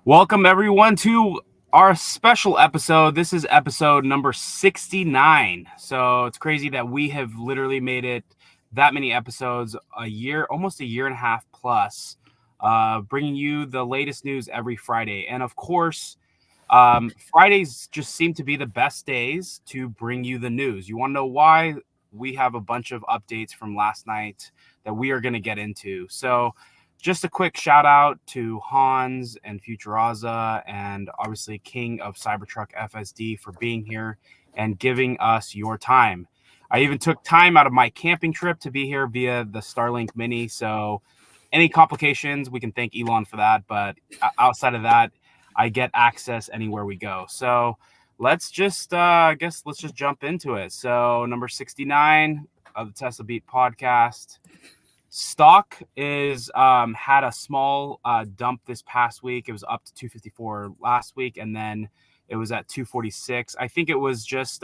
Welcome everyone to our special episode. This is episode number 69. So it's crazy that we have literally made it that many episodes a year, almost a year and a half plus, bringing you the latest news every Friday. And of course, Fridays just seem to be the best days to bring you the news. You want to know why? We have a bunch of updates from last night that we are going to get into. So just a quick shout out to Hans and FutureAza and obviously King of Cybertruck FSD for being here and giving us your time. I even took time out of my camping trip to be here via the Starlink Mini. So any complications, we can thank Elon for that. But outside of that, I get access anywhere we go. So let's just, let's just jump into it. So number 69 of the Tesla Beat podcast. Stock is had a small dump this past week. It was up to 254 last week, and then it was at 246. I think it was just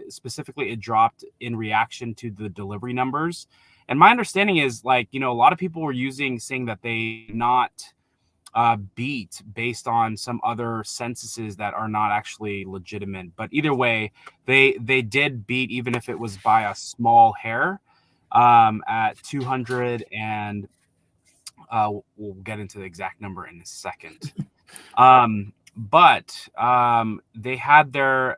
specifically it dropped in reaction to the delivery numbers. And my understanding is a lot of people were saying that they not beat based on some other censuses that are not actually legitimate. But either way, they did beat, even if it was by a small hair, at 200, and we'll get into the exact number in a second. But they had their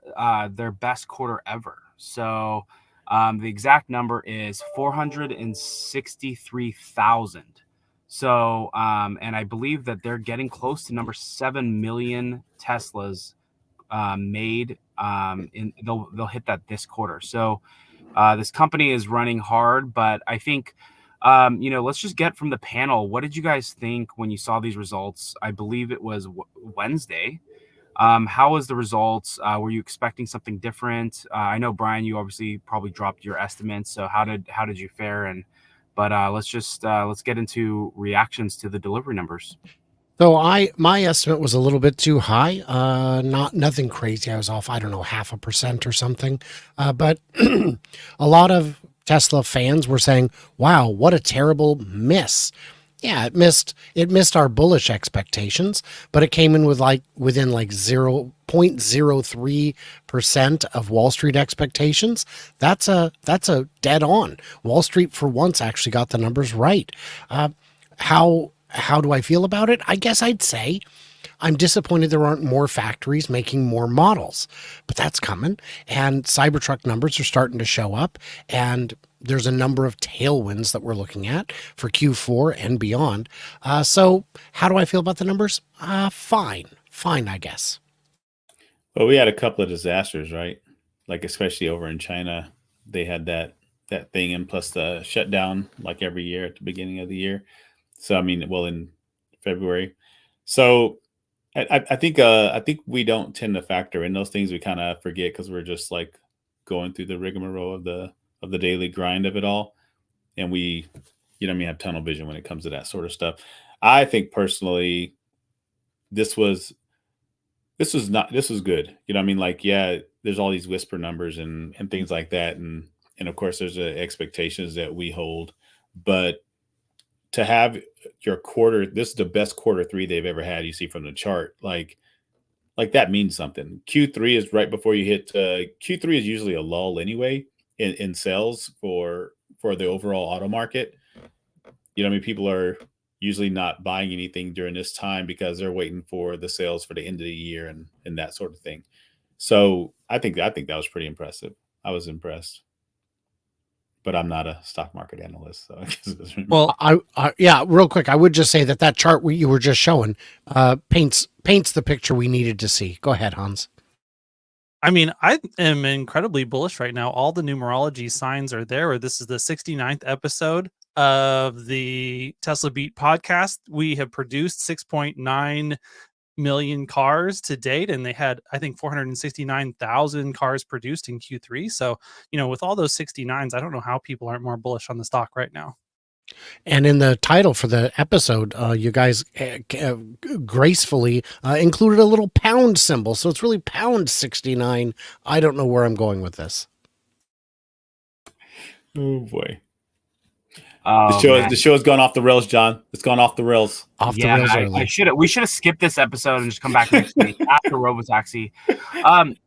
best quarter ever. So the exact number is 463,000. So and I believe that they're getting close to number 7 million Teslas made. They'll hit that this quarter. So this company is running hard, but I think, let's just get from the panel. What did you guys think when you saw these results? I believe it was Wednesday. How was the results? Were you expecting something different? I know, Brian, you obviously probably dropped your estimates. So how did you fare? But let's get into reactions to the delivery numbers. So my estimate was a little bit too high. Nothing crazy. I was off, I don't know, 0.5% or something. But a lot of Tesla fans were saying, "Wow, what a terrible miss." Yeah, it missed our bullish expectations, but it came in within 0.03% of Wall Street expectations. That's a dead on. Wall Street for once actually got the numbers right. How do I feel about it? I guess I'd say I'm disappointed there aren't more factories making more models, but that's coming. And Cybertruck numbers are starting to show up, and there's a number of tailwinds that we're looking at for Q4 and beyond. So how do I feel about the numbers? Fine, I guess. Well, we had a couple of disasters, right? Like especially over in China, they had that thing, and plus the shutdown like every year at the beginning of the year. So I mean, well, in February. So I think we don't tend to factor in those things. We kind of forget because we're just like going through the rigmarole of the daily grind of it all, and we, have tunnel vision when it comes to that sort of stuff. I think personally, this was good. Yeah, there's all these whisper numbers and things like that, and of course there's expectations that we hold, but to have your quarter, this is the best quarter three they've ever had. You see from the chart, like that means something. Q3 is right before you hit. Q3 is usually a lull anyway in sales for the overall auto market. People are usually not buying anything during this time because they're waiting for the sales for the end of the year and that sort of thing. So I think that was pretty impressive. I was impressed. But I'm not a stock market analyst, so well, yeah, real quick, I would just say that chart you were just showing paints the picture we needed to see. Go ahead, Hans. I mean, I am incredibly bullish right now. All the numerology signs are there. This is the 69th episode of the Tesla Beat podcast. We have produced 6.9 million cars to date, and they had, I think, 469,000 cars produced in Q3. So, with all those 69s, I don't know how people aren't more bullish on the stock right now. And in the title for the episode, you guys gracefully included a little pound symbol. So it's really pound 69. I don't know where I'm going with this. Oh boy. Oh, The show has gone off the rails, John. It's gone off the rails. Off the rails early. We should have skipped this episode and just come back next week after Robotaxi.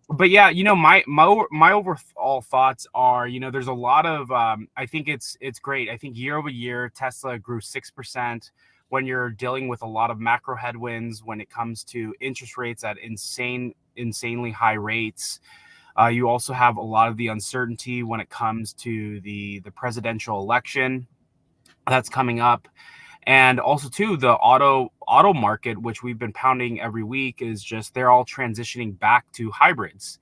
But yeah, my overall thoughts are, there's a lot of I think it's great. I think year over year Tesla grew 6% when you're dealing with a lot of macro headwinds when it comes to interest rates at insanely high rates. You also have a lot of the uncertainty when it comes to the presidential election that's coming up. And also too, the auto market, which we've been pounding every week, is just they're all transitioning back to hybrids.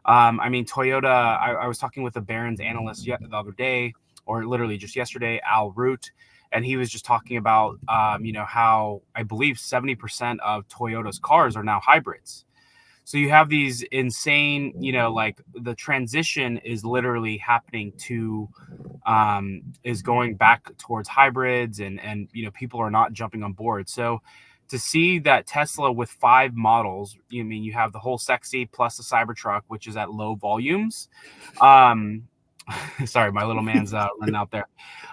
I mean, Toyota, I was talking with a Barron's analyst the other day, or literally just yesterday, Al Root, and he was just talking about, how I believe 70% of Toyota's cars are now hybrids. So you have these insane, like the transition is literally happening to, is going back towards hybrids, and people are not jumping on board. So to see that Tesla with 5 models, you have the whole sexy plus the Cybertruck, which is at low volumes. Sorry, my little man's running out there.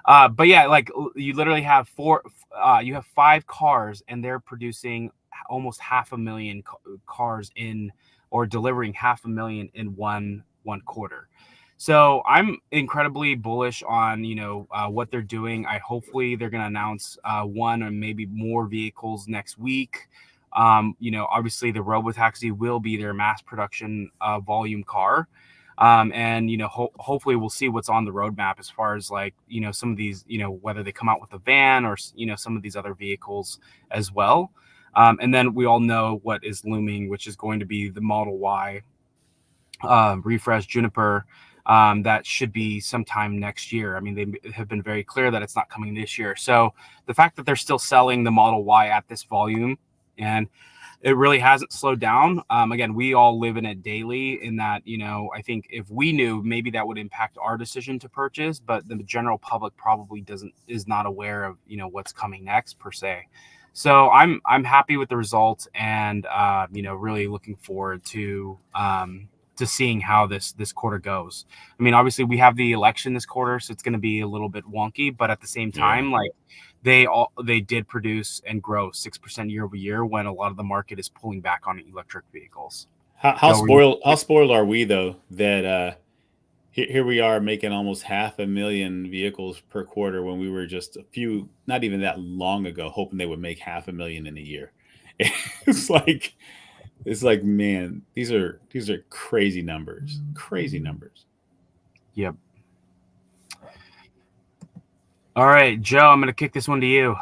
But yeah, like you literally have you have 5 cars, and they're producing almost 500,000 cars or delivering 500,000 in one quarter. So I'm incredibly bullish on what they're doing. Hopefully they're going to announce one or maybe more vehicles next week. Obviously the Robotaxi will be their mass production volume car. And hopefully we'll see what's on the roadmap as far as like some of these whether they come out with a van or some of these other vehicles as well. And then we all know what is looming, which is going to be the Model Y refresh Juniper. That should be sometime next year. I mean, they have been very clear that it's not coming this year. So the fact that they're still selling the Model Y at this volume, and it really hasn't slowed down. Again, we all live in it daily in that, I think if we knew, maybe that would impact our decision to purchase, but the general public probably is not aware of, what's coming next per se. So I'm happy with the results, and really looking forward to seeing how this quarter goes. I mean, obviously we have the election this quarter, so it's going to be a little bit wonky, but at the same time, like they did produce and grow 6% year over year when a lot of the market is pulling back on electric vehicles. How spoiled are we though that here we are making almost 500,000 vehicles per quarter when we were just not even that long ago, hoping they would make 500,000 in a year. It's like, man, these are crazy numbers. Crazy numbers. Yep. All right, Joe, I'm going to kick this one to you.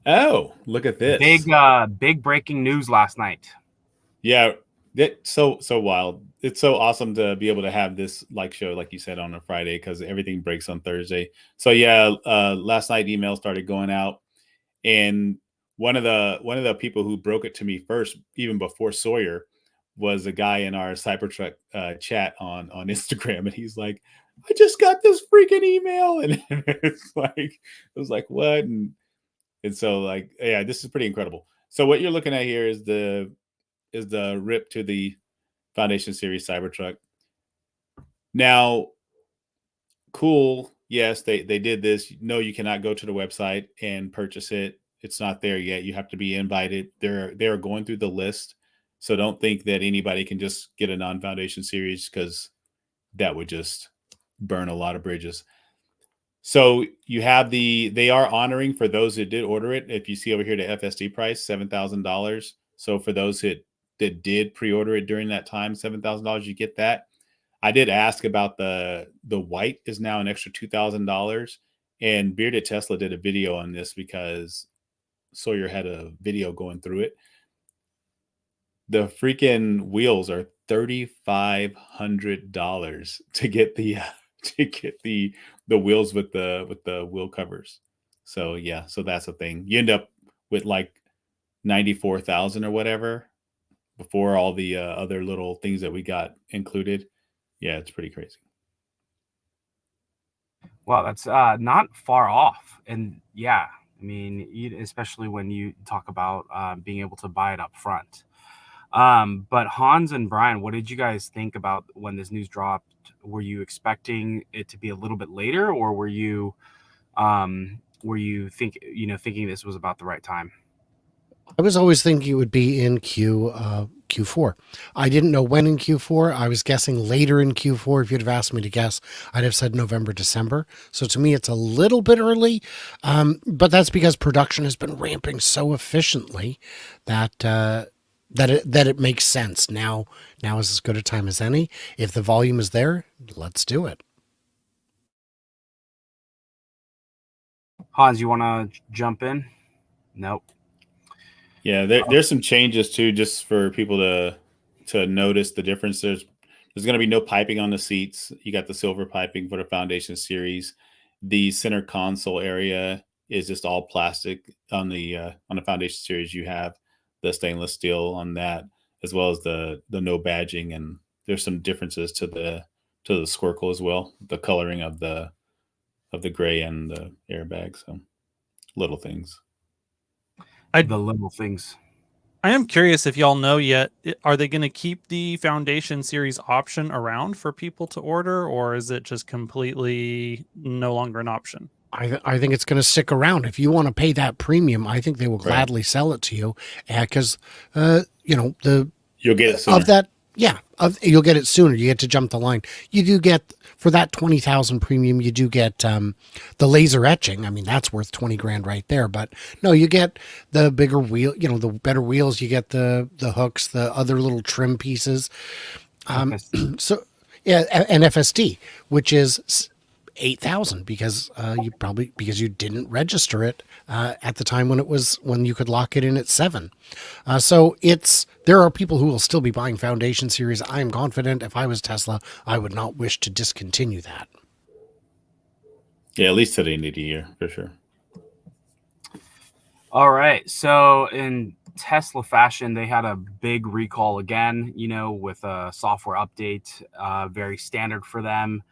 Oh, look at this. Big breaking news last night. Yeah, that's so wild. It's so awesome to be able to have this show, like you said, on a Friday, because everything breaks on Thursday. So yeah, last night email started going out, and one of the people who broke it to me first, even before Sawyer, was a guy in our Cybertruck chat on Instagram, and he's like, "I just got this freaking email," and it was like what, and so yeah, this is pretty incredible. So what you're looking at here is the rip to the Foundation Series Cybertruck. Now, cool. Yes, they did this. No, you cannot go to the website and purchase it. It's not there yet. You have to be invited. They're going through the list. So don't think that anybody can just get a non-Foundation Series, because that would just burn a lot of bridges. So you have they are honoring for those that did order it. If you see over here, the FSD price, $7,000. So for those that did pre-order it during that time, $7,000, you get that. I did ask about the white is now an extra $2,000, and Bearded Tesla did a video on this because Sawyer had a video going through it. The freaking wheels are $3,500 to get the wheels with the wheel covers. So yeah, so that's the thing. You end up with like 94,000 or whatever before all the other little things that we got included. Yeah, it's pretty crazy. Wow, that's not far off. And yeah, I mean, especially when you talk about being able to buy it up front. But Hans and Brian, what did you guys think about when this news dropped? Were you expecting it to be a little bit later, or were you were you thinking this was about the right time? I was always thinking it would be in Q4. I didn't know when in Q4. I was guessing later in Q4. If you'd have asked me to guess, I'd have said November, December. So to me, it's a little bit early, but that's because production has been ramping so efficiently that it makes sense. Now is as good a time as any. If the volume is there, let's do it. Hans, you want to jump in? Nope. Yeah, there's some changes too, just for people to notice the difference. There's going to be no piping on the seats. You got the silver piping for the Foundation series. The center console area is just all plastic on the Foundation series. You have the stainless steel on that, as well as the no badging, and there's some differences to the Squircle as well. The coloring of the gray and the airbag. So little things. The little things. I am curious if y'all know yet, are they going to keep the Foundation series option around for people to order, or is it just completely no longer an option? I think it's going to stick around. If you want to pay that premium, I think they will gladly sell it to you, because you'll get it sooner. Of that. Yeah, you'll get it sooner. You get to jump the line. You do get, for that 20,000 premium, you do get the laser etching. I mean, that's worth 20 grand right there. But no, you get the bigger wheel, the better wheels. You get the hooks, the other little trim pieces. So yeah, and FSD, which is 8,000 because you didn't register it at the time when you could lock it in at 7. So there are people who will still be buying Foundation series. I am confident if I was Tesla, I would not wish to discontinue that. Yeah, at least to the end of the year for sure. All right. So in Tesla fashion, they had a big recall again, with a software update, very standard for them.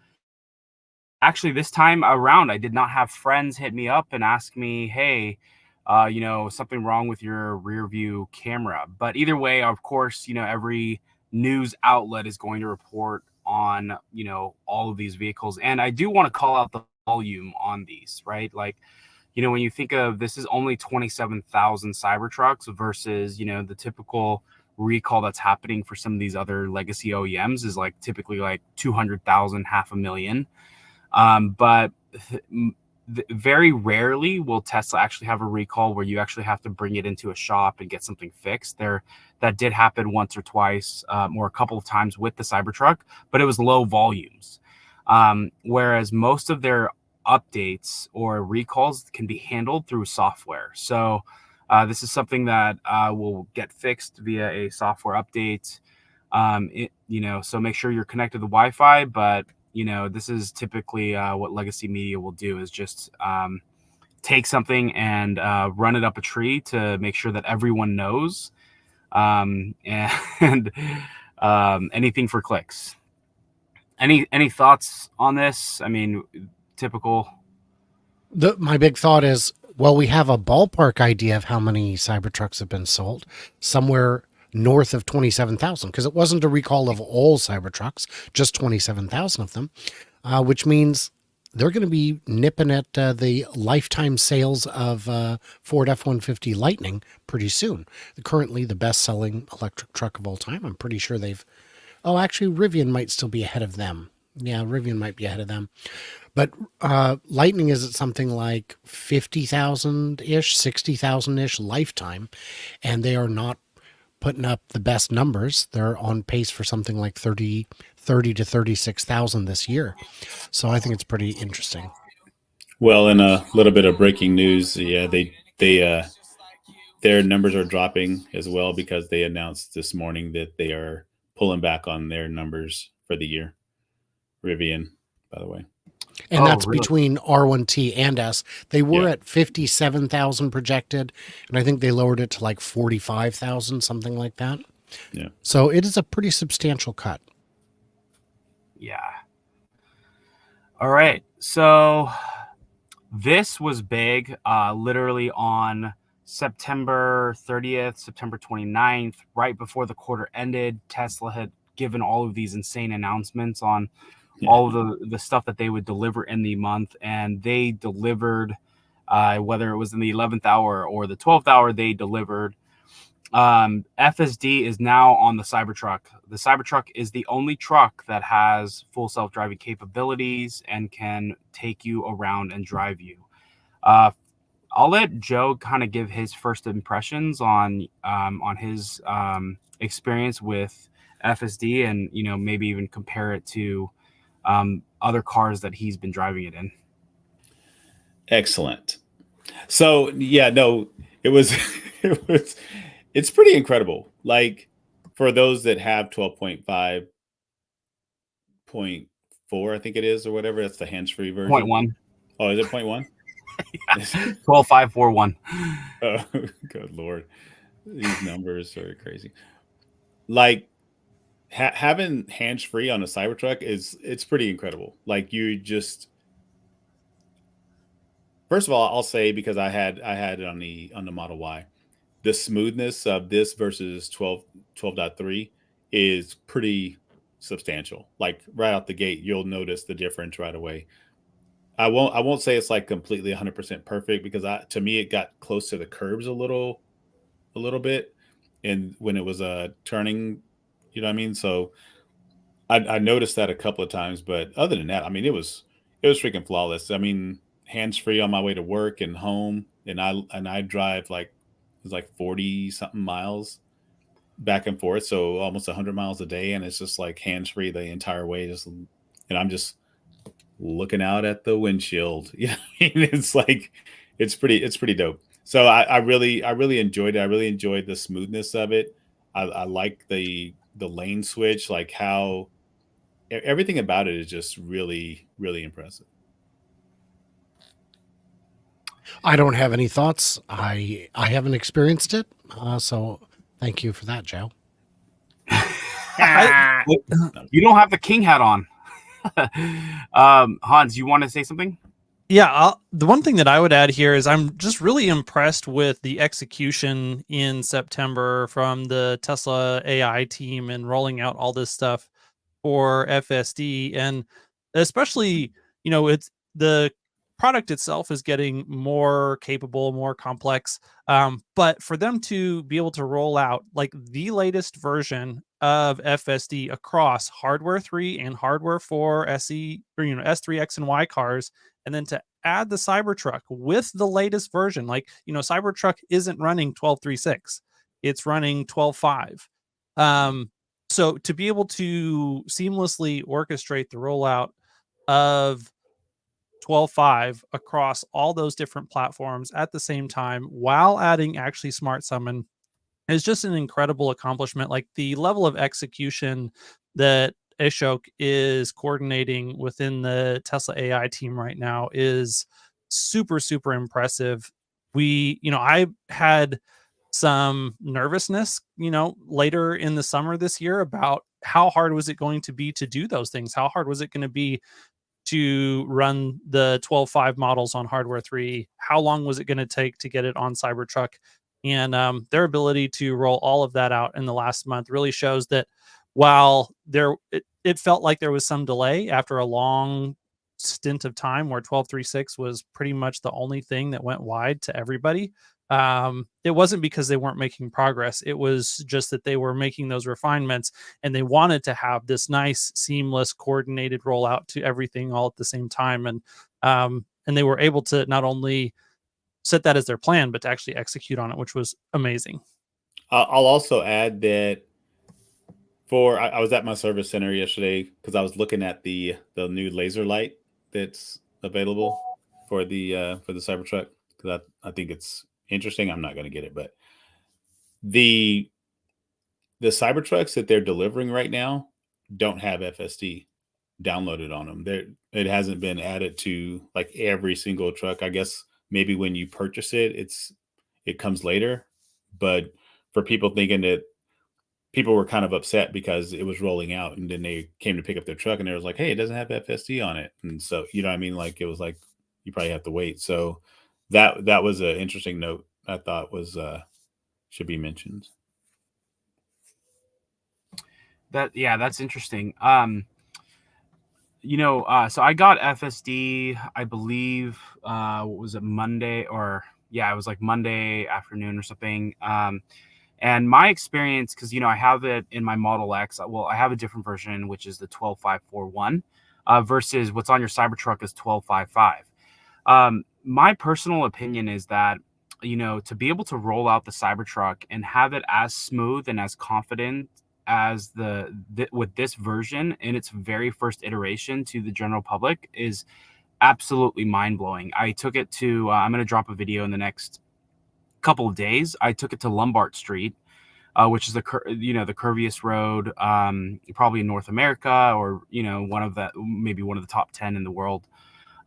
Actually, this time around, I did not have friends hit me up and ask me, hey, something wrong with your rear view camera. But either way, of course, every news outlet is going to report on, all of these vehicles. And I do want to call out the volume on these, right? Like, when you think of this is only 27,000 Cybertrucks versus, the typical recall that's happening for some of these other legacy OEMs is like typically like 200,000, 500,000. But very rarely will Tesla actually have a recall where you actually have to bring it into a shop and get something fixed. That did happen once or twice, or a couple of times with the Cybertruck, but it was low volumes. Whereas most of their updates or recalls can be handled through software. So this is something that will get fixed via a software update. So make sure you're connected to the Wi-Fi, but this is typically what legacy media will do is just take something and run it up a tree to make sure that everyone knows, and anything for clicks. Any thoughts on this? I mean, typical. My big thought is, well, we have a ballpark idea of how many Cybertrucks have been sold, somewhere north of 27,000, because it wasn't a recall of all Cybertrucks, just 27,000 of them, which means they're going to be nipping at the lifetime sales of Ford F-150 Lightning pretty soon. Currently the best-selling electric truck of all time. I'm pretty sure actually Rivian might still be ahead of them. Yeah, Rivian might be ahead of them. But Lightning is at something like 50,000-ish, 60,000-ish lifetime, and they are not putting up the best numbers. They're on pace for something like 30 to 36,000 this year. So I think it's pretty interesting. Well, and a little bit of breaking news. Yeah, they their numbers are dropping as well because they announced this morning that they are pulling back on their numbers for the year. Rivian, by the way. And that's really? between R1T and S. They were at 57,000 projected, and I think they lowered it to like 45,000, something like that. Yeah. So it is a pretty substantial cut. Yeah. All right. So this was big, literally on September 30th, September 29th, right before the quarter ended. Tesla had given all of these insane announcements on all the stuff that they would deliver in the month, and they delivered, whether it was in the 11th hour or the 12th hour, they delivered. FSD is now on the Cybertruck. The Cybertruck is the only truck that has full self-driving capabilities and can take you around and drive you. I'll let Joe kind of give his first impressions on his experience with FSD, and maybe even compare it to other cars that he's been driving it in. Excellent. So yeah, no, it was it's pretty incredible. Like, for those that have 12.5.4, I think it is, or whatever, that's the hands-free version. 0.1. Oh, is it 0.1? 12.541. Oh, good Lord. These numbers are crazy. Like, having hands-free on a Cybertruck it's pretty incredible. Like, you just, first of all, I'll say, because I had it on the Model Y, the smoothness of this versus 12.3 is pretty substantial. Like, right out the gate, you'll notice the difference right away. I won't say it's like completely 100% perfect, because to me it got close to the curbs a little bit, and when it was turning, you know what I mean? So I noticed that a couple of times, but other than that, I mean, it was freaking flawless. I mean, hands free on my way to work and home, and I drive like, it was like 40 something miles back and forth, so almost 100 miles a day, and it's just like hands free the entire way. And I'm just looking out at the windshield. You know what I mean? It's like, it's pretty dope. So I really enjoyed it. I really enjoyed the smoothness of it. I like the lane switch, like how everything about it is just really, really impressive. I don't have any thoughts. I haven't experienced it, so thank you for that, Joe. You don't have the king hat on. Hans, you want to say something? Yeah, the one thing that I would add here is I'm just really impressed with the execution in September from the Tesla AI team and rolling out all this stuff for FSD. And especially, it's the product itself is getting more capable, more complex. But for them to be able to roll out like the latest version of FSD across hardware 3 and hardware 4 SE, or S3, X, and Y cars, and then to add the Cybertruck with the latest version, like, Cybertruck isn't running 12.3.6, it's running 12.5. So to be able to seamlessly orchestrate the rollout of 12.5 across all those different platforms at the same time, while adding actually smart summon, is just an incredible accomplishment. Like, the level of execution that Ashok is coordinating within the Tesla AI team right now is super, super impressive. I had some nervousness, later in the summer this year about how hard was it going to be to do those things? How hard was it going to be to run the 12.5 models on hardware 3? How long was it going to take to get it on Cybertruck? And their ability to roll all of that out in the last month really shows that while it felt like there was some delay after a long stint of time where 12.3.6 was pretty much the only thing that went wide to everybody, it wasn't because they weren't making progress. It was just that they were making those refinements, and they wanted to have this nice, seamless, coordinated rollout to everything all at the same time. And they were able to not only set that as their plan, but to actually execute on it, which was amazing. I'll also add that I was at my service center yesterday because I was looking at the new laser light that's available for the Cybertruck, because I think it's interesting. I'm not going to get it, but the Cybertrucks that they're delivering right now don't have FSD downloaded on them. It hasn't been added to like every single truck. I guess maybe when you purchase it, it comes later. But for people thinking that, people were kind of upset because it was rolling out, and then they came to pick up their truck and they was like, hey, it doesn't have FSD on it. And so, you know what I mean? Like, it was like, you probably have to wait. So that was an interesting note I thought was should be mentioned. That's interesting. So I got FSD, I believe, what was it, Monday, or yeah, it was like Monday afternoon or something. And my experience, because I have it in my Model X. Well, I have a different version, which is the 12541, versus what's on your Cybertruck is 1255. My personal opinion is that, to be able to roll out the Cybertruck and have it as smooth and as confident as with this version in its very first iteration to the general public is absolutely mind blowing. I took it to, I'm going to drop a video in the next couple of days. I took it to Lombard Street, which is the curviest road, probably in North America, or maybe one of the top 10 in the world.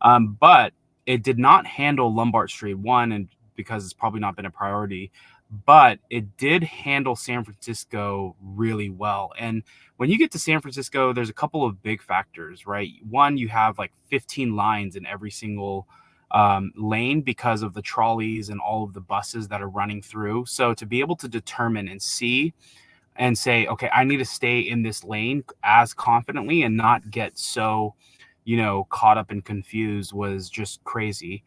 But it did not handle Lombard Street, one, and because it's probably not been a priority, but it did handle San Francisco really well. And when you get to San Francisco, there's a couple of big factors, right? One, you have like 15 lines in every single lane because of the trolleys and all of the buses that are running through. So to be able to determine and see and say, okay, I need to stay in this lane as confidently and not get so caught up and confused was just crazy.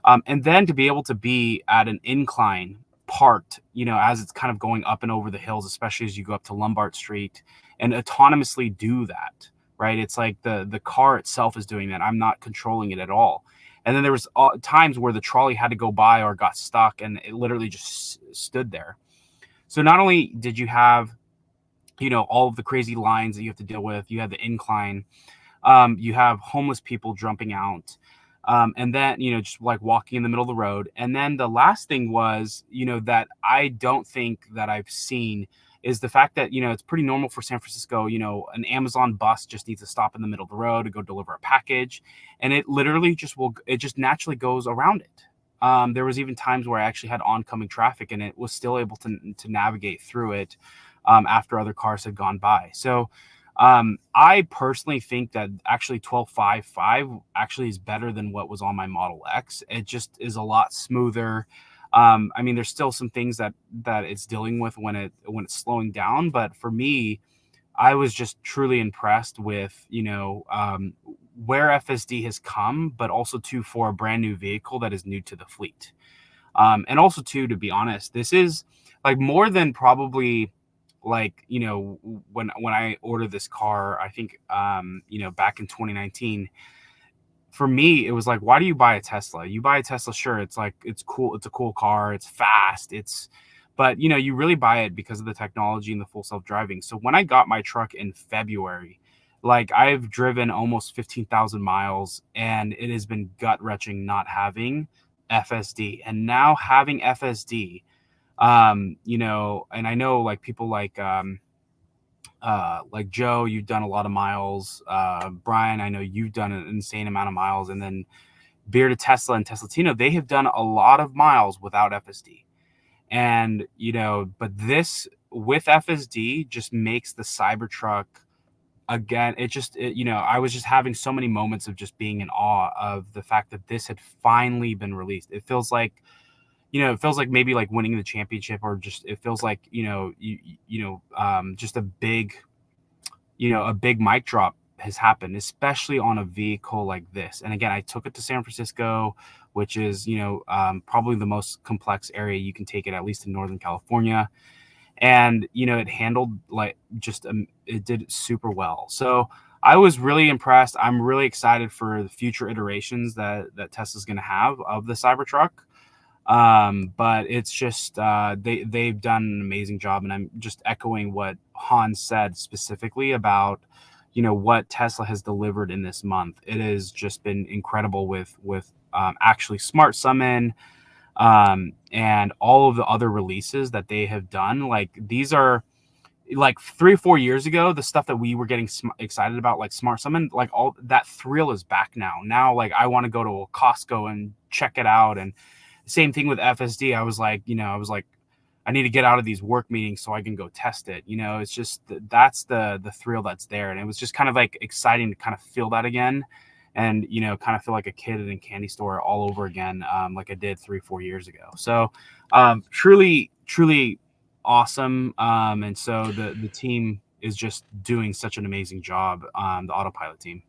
And then to be able to be at an incline part, as it's kind of going up and over the hills, especially as you go up to Lombard Street, and autonomously do that, right? It's like the car itself is doing that. I'm not controlling it at all. And then there was times where the trolley had to go by or got stuck, and it literally just stood there. So not only did you have, all of the crazy lines that you have to deal with, you had the incline, you have homeless people jumping out, and then, just like walking in the middle of the road. And then the last thing was, that I don't think that I've seen is the fact that, it's pretty normal for San Francisco, an Amazon bus just needs to stop in the middle of the road to go deliver a package. And it literally it just naturally goes around it. There was even times where I actually had oncoming traffic and it was still able to navigate through it after other cars had gone by. So I personally think that actually 1255 actually is better than what was on my Model X. It just is a lot smoother. There's still some things that it's dealing with when it's slowing down, but for me, I was just truly impressed with where FSD has come, but also too for a brand new vehicle that is new to the fleet. And also too, to be honest, this is like more than probably like when I ordered this car, I think back in 2019. For me, it was like, why do you buy a Tesla? You buy a Tesla, sure, it's like, it's cool, it's a cool car, it's fast, but you really buy it because of the technology and the full self-driving. So when I got my truck in February, like I've driven almost 15,000 miles, and it has been gut-wrenching not having FSD. And now having FSD, and I know like people like Joe, you've done a lot of miles. Brian, I know you've done an insane amount of miles. And then Bearded Tesla and Tesla Tino, they have done a lot of miles without FSD. And, but this with FSD just makes the Cybertruck, again, I was just having so many moments of just being in awe of the fact that this had finally been released. It feels like, maybe like winning the championship, or just, it feels like, just a big mic drop has happened, especially on a vehicle like this. And again, I took it to San Francisco, which is, probably the most complex area you can take it, at least in Northern California. And, it handled like it did super well. So I was really impressed. I'm really excited for the future iterations that Tesla's going to have of the Cybertruck. But it's just they've done an amazing job, and I'm just echoing what Hans said specifically about what Tesla has delivered in this month. It has just been incredible with actually Smart Summon, and all of the other releases that they have done. Like, these are like 3 or 4 years ago, the stuff that we were getting excited about, like Smart Summon, like all that thrill is back now. Like, I want to go to a Costco and check it out. And same thing with FSD. I was like, I need to get out of these work meetings so I can go test it. It's just, that's the thrill that's there. And it was just kind of like exciting to kind of feel that again, and, kind of feel like a kid in a candy store all over again, like I did 3 or 4 years ago. So truly, truly awesome. And so the team is just doing such an amazing job, the Autopilot team.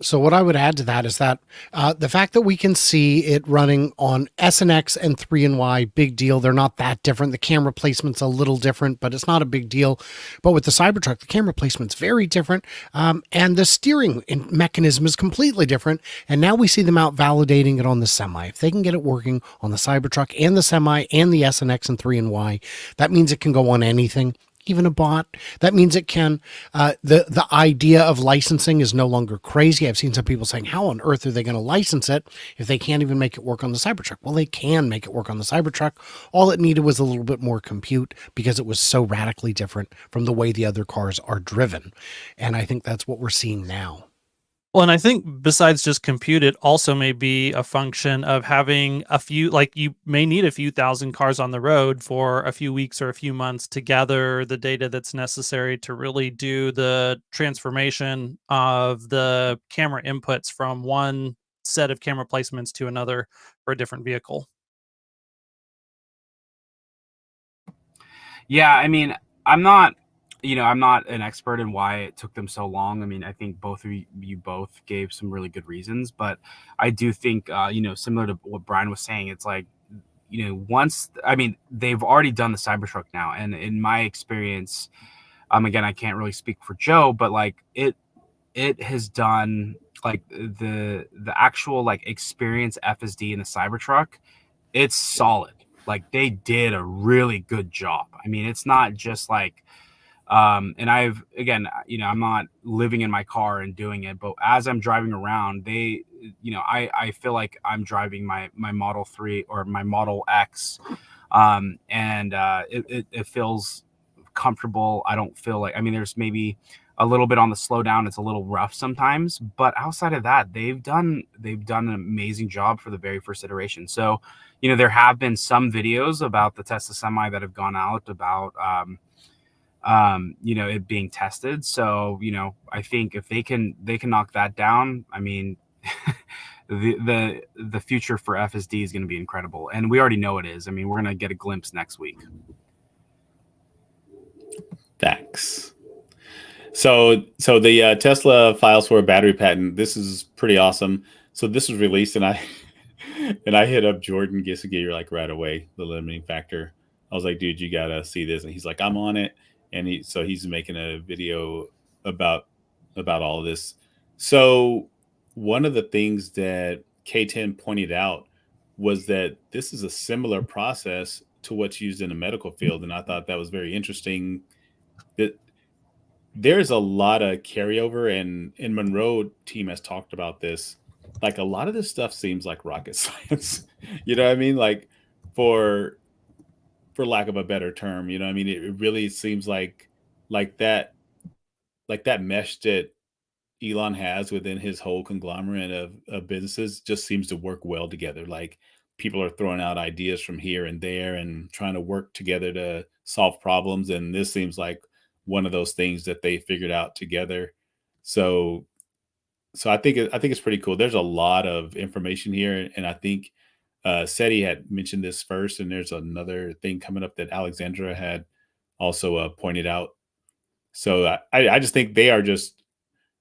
So what I would add to that is that the fact that we can see it running on S and X and 3 and Y, big deal. They're not that different. The camera placement's a little different, but it's not a big deal. But with the Cybertruck, the camera placement's very different, and the steering mechanism is completely different. And now we see them out validating it on the Semi. If they can get it working on the Cybertruck and the Semi and the S and X and 3 and Y, that means it can go on anything. Even a bot. That means it can. The idea of licensing is no longer crazy. I've seen some people saying, how on earth are they going to license it if they can't even make it work on the Cybertruck? Well, they can make it work on the Cybertruck. All it needed was a little bit more compute because it was so radically different from the way the other cars are driven. And I think that's what we're seeing now. Well, and I think besides just compute, it also may be a function of having a few, like you may need a few thousand cars on the road for a few weeks or a few months to gather the data that's necessary to really do the transformation of the camera inputs from one set of camera placements to another for a different vehicle. Yeah, I mean, I'm not an expert in why it took them so long. I mean, I think both of you both gave some really good reasons, but I do think, similar to what Brian was saying, it's like, they've already done the Cybertruck now. And in my experience, again, I can't really speak for Joe, but like it has done like the actual like experience FSD in the Cybertruck. It's solid. Like they did a really good job. I mean, it's not just like, and I'm not living in my car and doing it, but as I'm driving around, I feel like I'm driving my Model 3 or my Model X. It feels comfortable. I don't feel like, there's maybe a little bit on the slowdown. It's a little rough sometimes, but outside of that, they've done an amazing job for the very first iteration. So, there have been some videos about the Tesla Semi that have gone out about, it being tested. So, I think if they can knock that down, I mean, the future for FSD is going to be incredible. And we already know it is. I mean, we're going to get a glimpse next week. Thanks. So the Tesla files for a battery patent. This is pretty awesome. So this was released, and I hit up Jordan Gissage like right away, the limiting factor. I was like, dude, you gotta see this, and he's like, I'm on it, and he's making a video about all of this. So one of the things that K10 pointed out was that this is a similar process to what's used in the medical field, and I thought that was very interesting. That there's a lot of carryover, and Monroe team has talked about this. Like a lot of this stuff seems like rocket science. You know what I mean? Like for lack of a better term, you know what I mean? It really seems like that mesh that Elon has within his whole conglomerate of businesses just seems to work well together. Like people are throwing out ideas from here and there and trying to work together to solve problems. And this seems like one of those things that they figured out together. So I think it's pretty cool. There's a lot of information here, and I think SETI had mentioned this first, and there's another thing coming up that Alexandra had also pointed out. So I just think this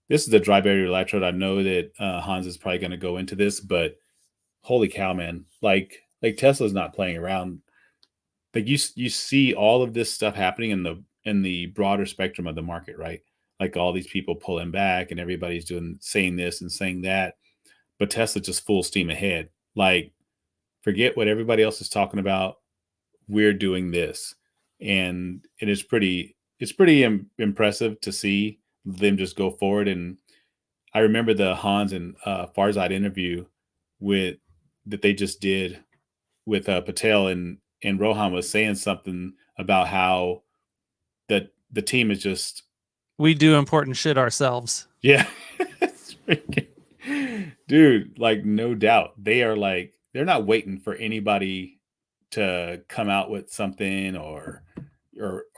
is the dry barrier electrode. I know that Hans is probably going to go into this, but holy cow, man! Like Tesla's not playing around. Like you see all of this stuff happening in the broader spectrum of the market, right? Like all these people pulling back and everybody's saying this and saying that, but Tesla just full steam ahead. Like forget what everybody else is talking about. We're doing this. And it's pretty impressive to see them just go forward. And I remember the Hans and Farzad interview that they just did with Patel, and Rohan was saying something about how that the team is just, We do important shit ourselves. yeah. Dude, like no doubt. They're not waiting for anybody to come out with something or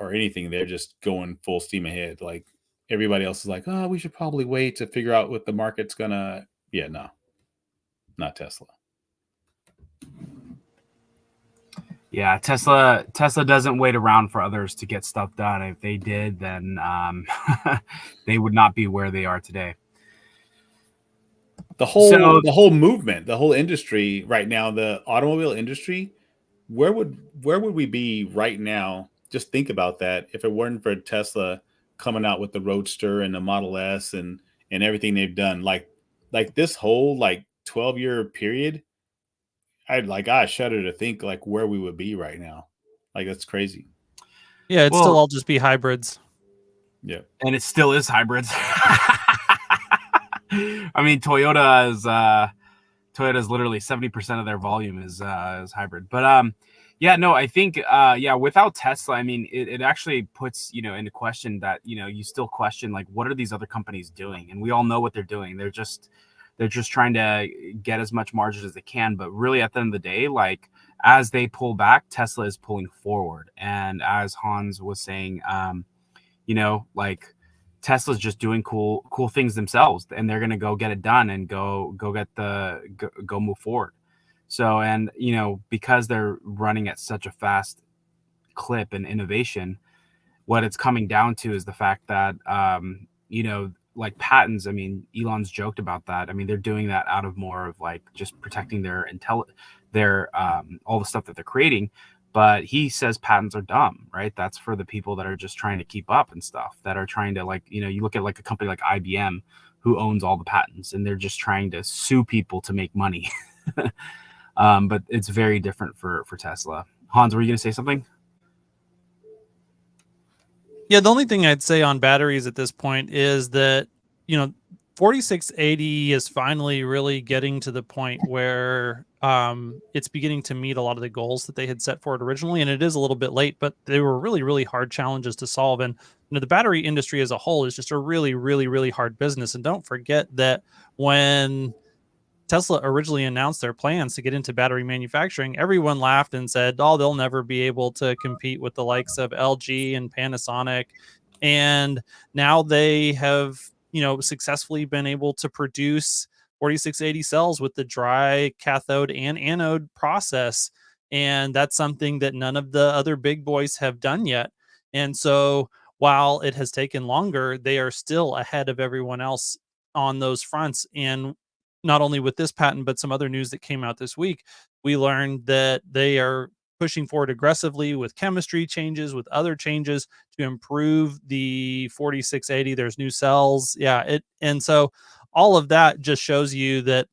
anything. They're just going full steam ahead. Like everybody else is like, oh, we should probably wait to figure out what the market's gonna. Yeah, no, not Tesla. Yeah, Tesla doesn't wait around for others to get stuff done. If they did, then they would not be where they are today. the whole movement, the whole industry right now, the automobile industry, where would we be right now? Just think about that. If it weren't for Tesla coming out with the Roadster and the Model S and everything they've done, like this whole like 12-year period, I shudder to think like where we would be right now. Like that's crazy. Yeah, it'd Well- still all just be hybrids. Yeah. And it still is hybrids. I mean, Toyota's literally 70% of their volume is hybrid. But yeah, no, I think without Tesla, I mean, it actually puts, into question that, you still question like what are these other companies doing? And we all know what they're doing. They're just trying to get as much margin as they can. But really, at the end of the day, like as they pull back, Tesla is pulling forward. And as Hans was saying, like Tesla's just doing cool things themselves, and they're gonna go get it done and go move forward. So, and because they're running at such a fast clip and innovation, what it's coming down to is the fact that like patents. I mean, Elon's joked about that. I mean, they're doing that out of more of like just protecting their all the stuff that they're creating. But he says patents are dumb, right? That's for the people that are just trying to keep up and stuff, that are trying to like, you look at like a company like IBM who owns all the patents and they're just trying to sue people to make money. But it's very different for Tesla. Hans, were you going to say something? Yeah, the only thing I'd say on batteries at this point is that, 4680 is finally really getting to the point where it's beginning to meet a lot of the goals that they had set for it originally. And it is a little bit late, but they were really, really hard challenges to solve. And the battery industry as a whole is just a really, really, really hard business. And don't forget that when Tesla originally announced their plans to get into battery manufacturing, everyone laughed and said, oh, they'll never be able to compete with the likes of LG and Panasonic. And now they have, successfully been able to produce 4680 cells with the dry cathode and anode process. And that's something that none of the other big boys have done yet. And so while it has taken longer, they are still ahead of everyone else on those fronts. And not only with this patent, but some other news that came out this week, we learned that they are pushing forward aggressively with chemistry changes, with other changes to improve the 4680. There's new cells. Yeah. And so all of that just shows you that,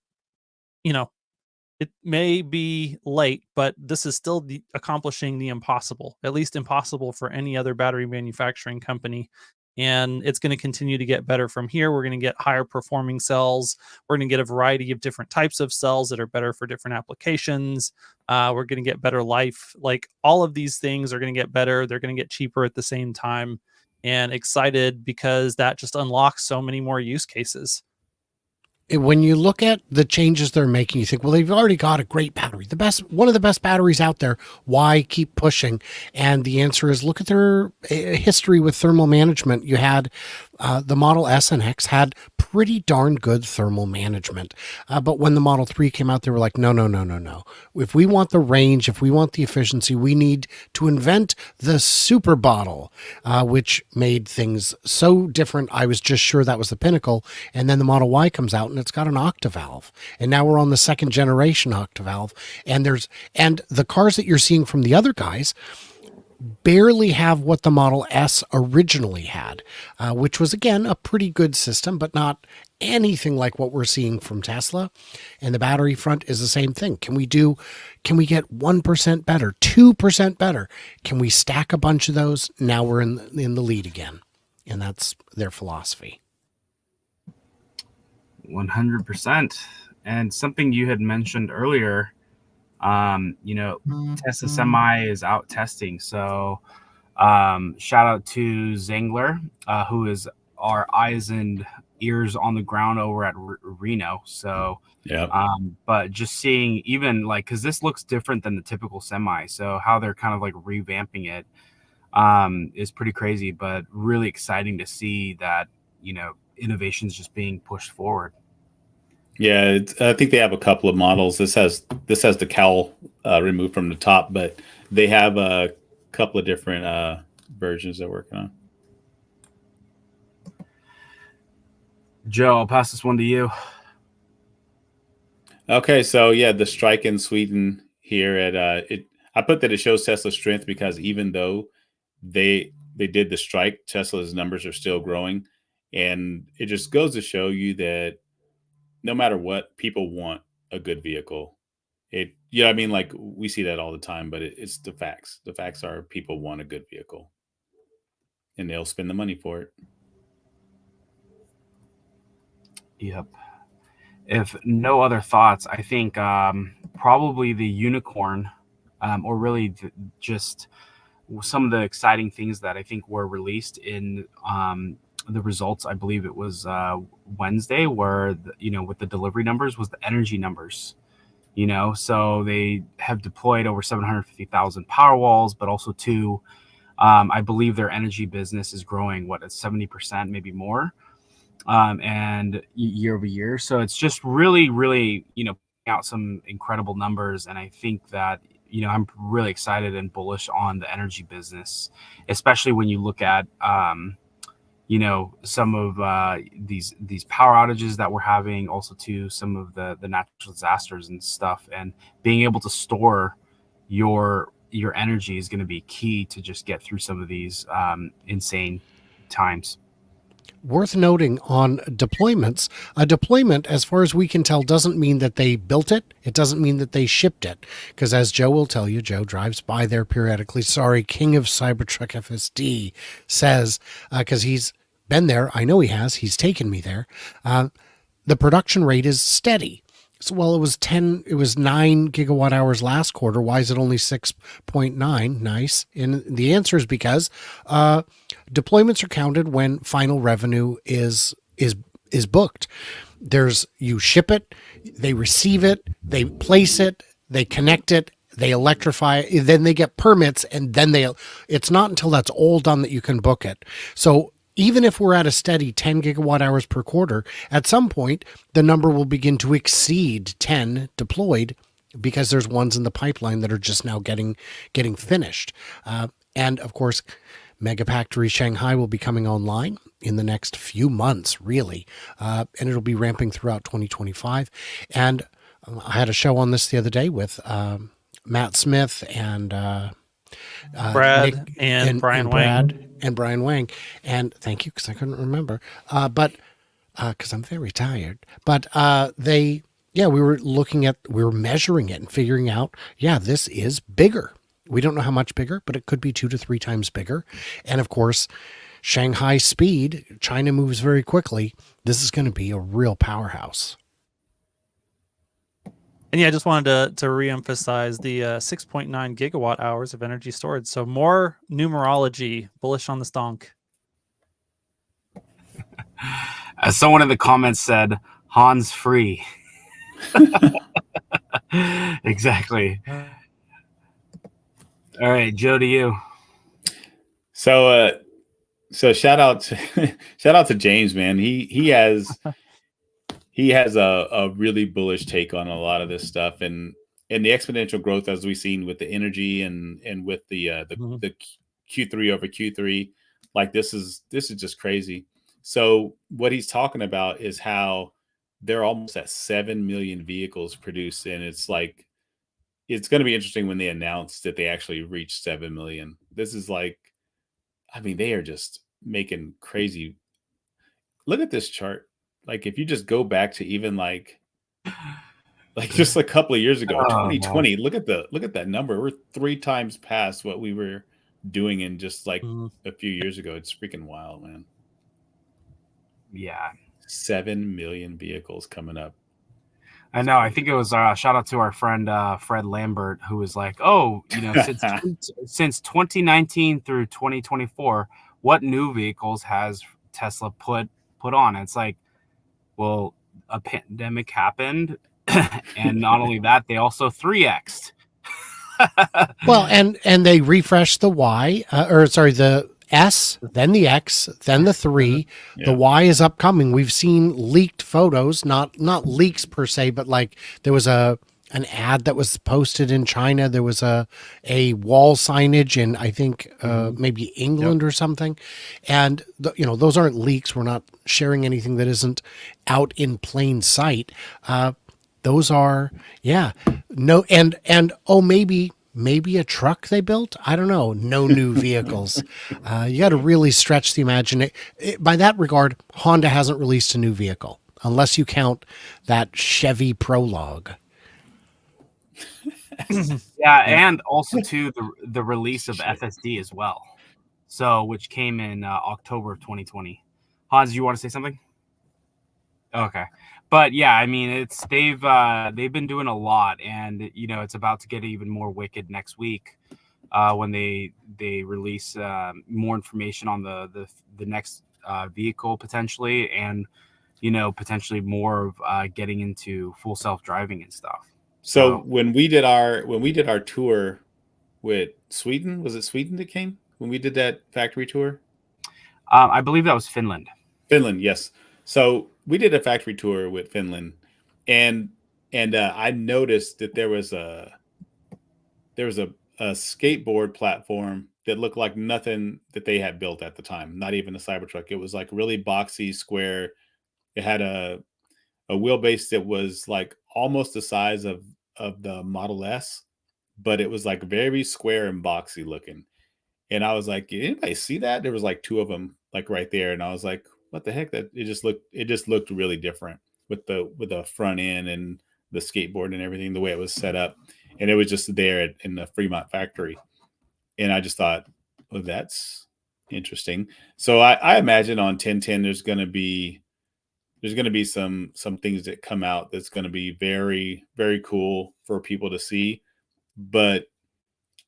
it may be late, but this is still accomplishing the impossible, at least impossible for any other battery manufacturing company. And it's going to continue to get better from here. We're going to get higher performing cells. We're going to get a variety of different types of cells that are better for different applications. We're going to get better life. Like all of these things are going to get better. They're going to get cheaper at the same time. And excited because that just unlocks so many more use cases. When you look at the changes they're making, you think, well, they've already got a great battery, one of the best batteries out there. Why keep pushing? And the answer is, look at their history with thermal management. You had the Model S and X had pretty darn good thermal management. But when the Model 3 came out, they were like, no. If we want the range, if we want the efficiency, we need to invent the super bottle, which made things so different. I was just sure that was the pinnacle. And then the Model Y comes out and it's got an octavalve. And now we're on the second generation octavalve. And the cars that you're seeing from the other guys barely have what the Model S originally had, which was, again, a pretty good system, but not anything like what we're seeing from Tesla. And the battery front is the same thing. Can we get 1% better, 2% better? Can we stack a bunch of those? Now we're in the lead again. And that's their philosophy. 100%. And something you had mentioned earlier, Tesla Semi is out testing. So shout out to Zangler, who is our eyes and ears on the ground over at Reno. So yeah, but just seeing even like, because this looks different than the typical Semi, so how they're kind of like revamping it is pretty crazy, but really exciting to see that innovation is just being pushed forward. Yeah, I think they have a couple of models. This has the cowl removed from the top, but they have a couple of different versions they're working on. Joe, I'll pass this one to you. Okay, so yeah, the strike in Sweden here at it. I put that it shows Tesla's strength because even though they did the strike, Tesla's numbers are still growing, and it just goes to show you that no matter what, people want a good vehicle. Yeah, I mean, like we see that all the time, but it's the facts. The facts are people want a good vehicle, and they'll spend the money for it. Yep. If no other thoughts, I think probably the unicorn, or really just some of the exciting things that I think were released in the results. I believe it was Wednesday, where with the delivery numbers was the energy numbers. So they have deployed over 750,000 power walls, but also I believe their energy business is growing at 70%, maybe more. And year over year. So it's just really, really, out some incredible numbers. And I think that, I'm really excited and bullish on the energy business, especially when you look at, some of these power outages that we're having, also to some of the natural disasters and stuff, and being able to store your energy is going to be key to just get through some of these insane times. Worth noting on deployments, a deployment, as far as we can tell, doesn't mean that they built it. It doesn't mean that they shipped it. Because as Joe will tell you, Joe drives by there periodically. Sorry, King of Cybertruck FSD says, because he's been there. I know he has. He's taken me there. The production rate is steady. So, well, it was 9 gigawatt hours last quarter. Why is it only 6.9? Nice. And the answer is because deployments are counted when final revenue is booked. You ship it, they receive it, they place it, they connect it, they electrify it, then they get permits, and then it's not until that's all done that you can book it. So even if we're at a steady 10 gigawatt hours per quarter, at some point, the number will begin to exceed 10 deployed because there's ones in the pipeline that are just now getting finished. And of course, Megafactory Shanghai will be coming online in the next few months, really. And it'll be ramping throughout 2025. And I had a show on this the other day with Matt Smith and Brad Nick and Brian Brad Wang. and Brian Wang. And thank you, because I couldn't remember. But because I'm very tired. But we were measuring it and figuring out, this is bigger. We don't know how much bigger, but it could be 2 to 3 times bigger. And of course, Shanghai speed, China moves very quickly. This is going to be a real powerhouse. And yeah, I just wanted to reemphasize the 6.9 gigawatt hours of energy storage. So more numerology, bullish on the stonk. As someone in the comments said, Han's free. Exactly. All right, Joe, to you. So shout out to James, man. He has a really bullish take on a lot of this stuff, and the exponential growth as we've seen with the energy and with the Q3 over Q3. Like this is just crazy. So what he's talking about is how they're almost at 7 million vehicles produced, and it's like it's going to be interesting when they announce that they actually reached 7 million. This is like, I mean, they are just making crazy. Look at this chart. Like if you just go back to even like just a couple of years ago, 2020, look at that number. We're 3 times past what we were doing in just like a few years ago. It's freaking wild, man. Yeah. 7 million vehicles coming up. I know. I think it was shout out to our friend Fred Lambert, who was like, since 2019 through 2024, what new vehicles has Tesla put on? It's like, well, a pandemic happened, and not only that, they also 3x'd. Well, and they refreshed the Y, the S, then the X, then the 3. Yeah. The Y is upcoming. We've seen leaked photos, not leaks per se, but like there was an ad that was posted in China. There was a wall signage in, I think, maybe England or something. And those aren't leaks. We're not sharing anything that isn't out in plain sight. Those are, yeah, no, and oh, maybe a truck they built. I don't know. No new vehicles. You got to really stretch the imagination. By that regard, Honda hasn't released a new vehicle unless you count that Chevy Prologue. Yeah, and also too the release of FSD as well. So which came in October of 2020. Hans, you want to say something? Okay. But yeah, I mean they've been doing a lot, and it's about to get even more wicked next week when they release more information on the next vehicle potentially, and potentially more of getting into full self-driving and stuff. So when we did our tour with Sweden, was it Sweden that came when we did that factory tour? I believe that was Finland. Finland, yes. So we did a factory tour with Finland, and I noticed that there was a skateboard platform that looked like nothing that they had built at the time. Not even a Cybertruck. It was like really boxy, square. It had a wheelbase that was like almost the size of the Model S, but it was like very square and boxy looking. And I was like, "Did anybody see that?" There was like two of them like right there, and I was like, "What the heck?" That it just looked really different with the front end and the skateboard and everything, the way it was set up, and it was just there in the Fremont factory. And I just thought, "Well, that's interesting." So I imagine on 1010 there's going to be some things that come out that's going to be very very cool for people to see, but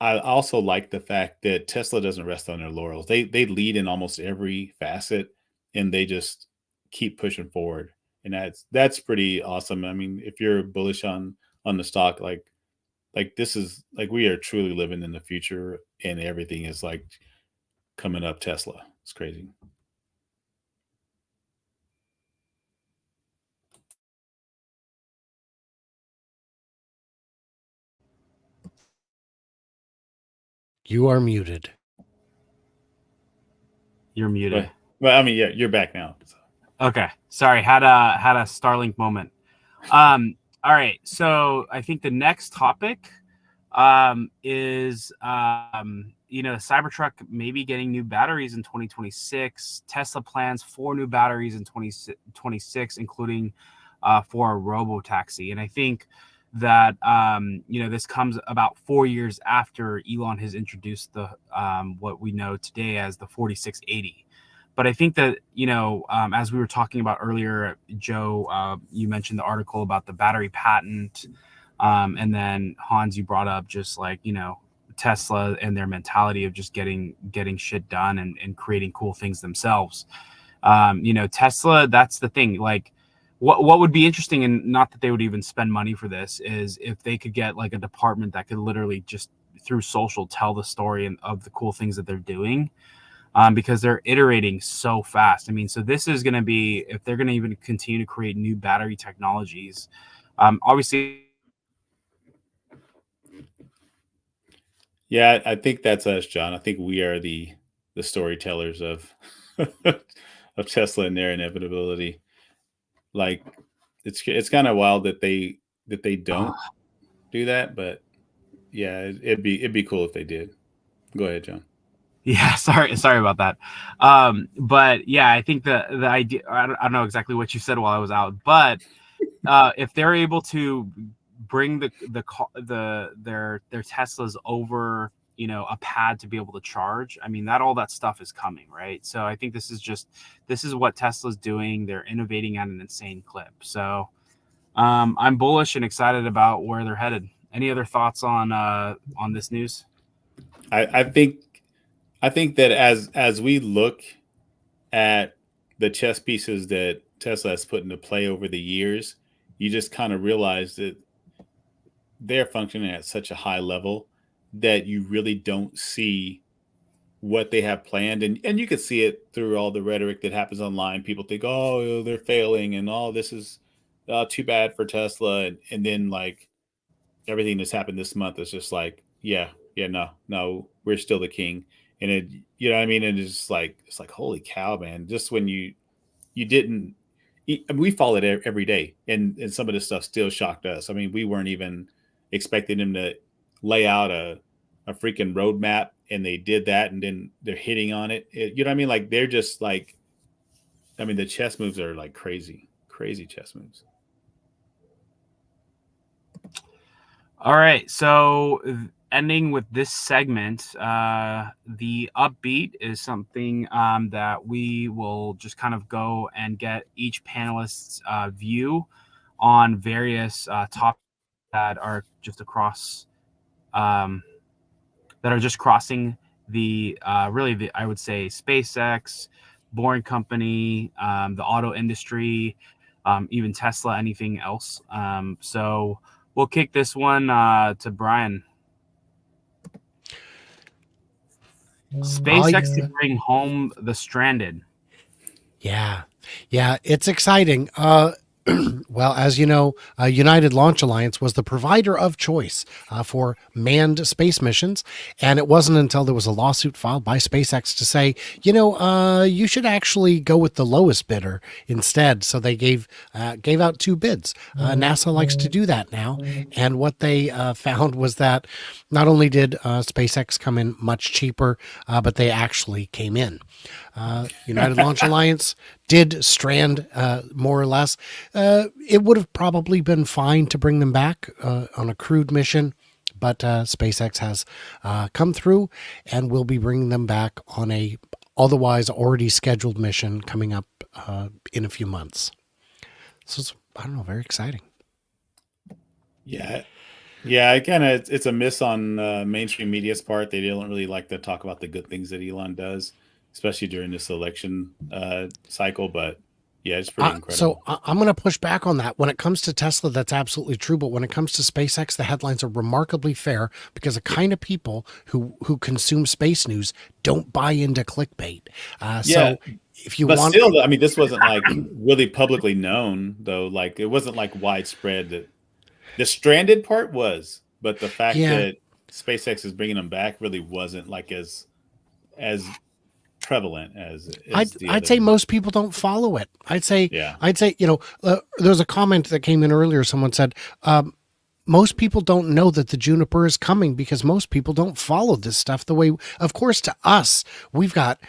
I also like the fact that Tesla doesn't rest on their laurels. They lead in almost every facet, and they just keep pushing forward, and that's pretty awesome. I mean, if you're bullish on the stock, like this is like we are truly living in the future, and everything is like coming up Tesla. It's crazy. You are muted. You're muted. Well, I mean, yeah, you're back now. So. Okay, sorry, had a Starlink moment. All right, so I think the next topic is Cybertruck maybe getting new batteries in 2026. Tesla plans 4 new batteries in 2026, including for a robo taxi. And I think that this comes about 4 years after Elon has introduced the what we know today as the 4680. But I think that, as we were talking about earlier, Joe, you mentioned the article about the battery patent. And then Hans, you brought up just like, Tesla and their mentality of just getting shit done and creating cool things themselves. Tesla, that's the thing. Like what would be interesting, and not that they would even spend money for this, is if they could get like a department that could literally just through social tell the story of the cool things that they're doing. Because they're iterating so fast. I mean, so this is going to be, if they're going to even continue to create new battery technologies, obviously. Yeah, I think that's us, John. I think we are the storytellers of of Tesla and their inevitability. Like it's kind of wild that they don't do that, but yeah, it'd be cool if they did. Go ahead, John. Yeah, sorry about that. But yeah, I think the idea, I don't know exactly what you said while I was out, but if they're able to bring their Teslas over, a pad to be able to charge, I mean, all that stuff is coming, right? So I think this is what Tesla's doing. They're innovating at an insane clip. So I'm bullish and excited about where they're headed. Any other thoughts on this news? I think that as we look at the chess pieces that Tesla has put into play over the years, you just kind of realize that they're functioning at such a high level that you really don't see what they have planned, and you can see it through all the rhetoric that happens online. People think, oh, they're failing, and all this is too bad for Tesla, and then like everything that's happened this month is just like, yeah, no, we're still the king, and it, you know what I mean, and it's like holy cow, man! Just when you didn't we follow it every day, and some of this stuff still shocked us. I mean, we weren't even expecting them to lay out a freaking roadmap, and they did that, and then they're hitting on it. You know what I mean? Like, they're just like, I mean, the chess moves are like crazy chess moves. All right, so ending with this segment, the upbeat is something that we will just kind of go and get each panelist's view on various topics that are just across, that are just crossing the really the, I would say, SpaceX, Boring Company, the auto industry, even Tesla, anything else. So we'll kick this one to Brian. SpaceX to bring home the stranded. Yeah, it's exciting. Well, as you know, United Launch Alliance was the provider of choice for manned space missions, and it wasn't until there was a lawsuit filed by SpaceX to say, you should actually go with the lowest bidder instead. So they gave out 2 bids. NASA likes to do that now, and what they found was that not only did SpaceX come in much cheaper, but they actually came in. United Launch Alliance did strand more or less. It would have probably been fine to bring them back on a crewed mission, but SpaceX has come through and will be bringing them back on a otherwise already scheduled mission coming up in a few months. So it's, I don't know, very exciting. Yeah, kind of. It's a miss on mainstream media's part. They don't really like to talk about the good things that Elon does, especially during this election cycle. But yeah, it's pretty incredible. So I'm going to push back on that. When it comes to Tesla, that's absolutely true. But when it comes to SpaceX, the headlines are remarkably fair because the kind of people who consume space news don't buy into clickbait. So if you want, still, I mean, this wasn't like really publicly known though. Like, it wasn't like widespread. That the stranded part was, but the fact that SpaceX is bringing them back really wasn't like as prevalent as I'd say most people don't follow it. I'd say there's a comment that came in earlier. Someone said most people don't know that the Juniper is coming because most people don't follow this stuff the way. Of course, to us, we've got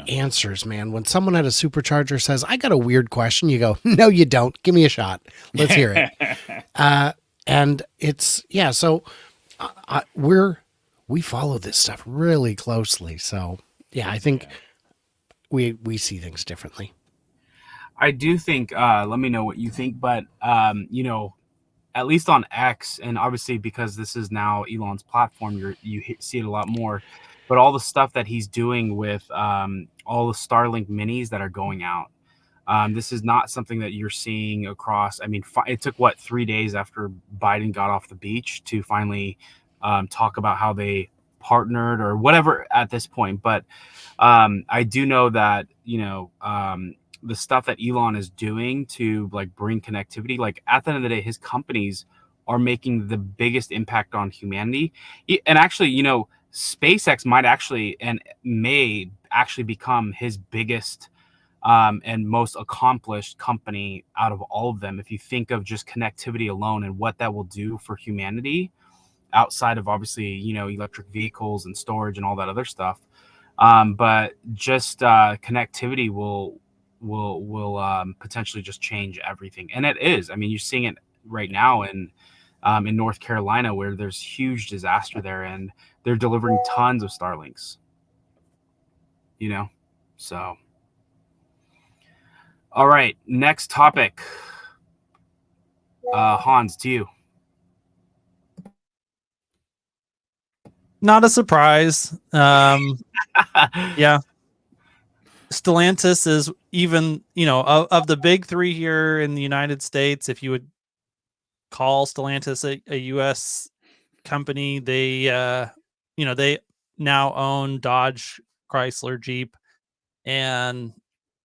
answers, man. When someone at a supercharger says, "I got a weird question," you go, "No, you don't. Give me a shot. Let's hear it." And it's so we follow this stuff really closely. So. Yeah, I think we see things differently. I do think, let me know what you think, but, at least on X, and obviously because this is now Elon's platform, you see it a lot more, but all the stuff that he's doing with all the Starlink minis that are going out, this is not something that you're seeing across. I mean, it took, 3 days after Biden got off the beach to finally talk about how they partnered or whatever at this point. But I do know that, the stuff that Elon is doing to like bring connectivity, like at the end of the day, his companies are making the biggest impact on humanity. And actually, SpaceX might actually and may actually become his biggest and most accomplished company out of all of them. If you think of just connectivity alone and what that will do for humanity, outside of obviously, electric vehicles and storage and all that other stuff. But just connectivity will potentially just change everything. And it is. I mean, you're seeing it right now in North Carolina, where there's huge disaster there, and they're delivering tons of Starlinks. So. All right, next topic. Hans, to you. Not a surprise. Yeah. Stellantis is even, of the big 3 here in the United States, if you would call Stellantis a U.S. company, they now own Dodge, Chrysler, Jeep, and